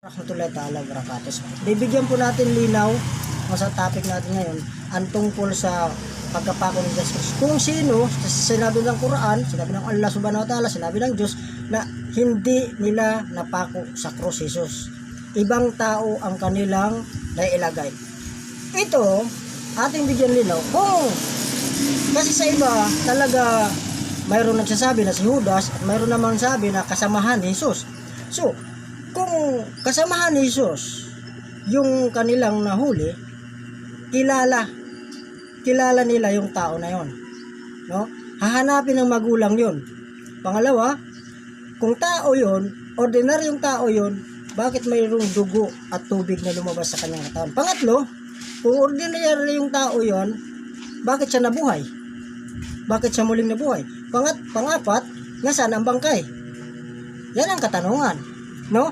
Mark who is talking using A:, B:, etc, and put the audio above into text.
A: Rahmatullahi ta'ala barakatuh. Bibigyan po natin linaw sa topic natin ngayon ang tungkol sa pagkapako ni Jesus. Kung sino, sinabi ng Quran, sinabi ng Allah subhanahu wa ta'ala, sinabi ng Diyos na hindi nila napako sa krus Jesus. Ibang tao ang kanilang nailagay. Ito, ating bigyan linaw. Kung kasi sa iba talaga mayroon nagsasabi na si Judas at mayroon namang sabi na kasamahan ni Jesus. So, kung kasamahan ni Jesus yung kanilang nahuli, kilala nila yung tao na yon, no? Hahanapin ng magulang yon. Pangalawa, kung tao yon, ordinaryong tao yon, bakit mayroong dugo at tubig na lumabas sa kanyang katawan? Pangatlo, kung ordinaryong tao yon, bakit siya nabuhay? Bakit siya muling nabuhay? Pangapat, nasaan ang bangkay? Yan ang katanungan, no?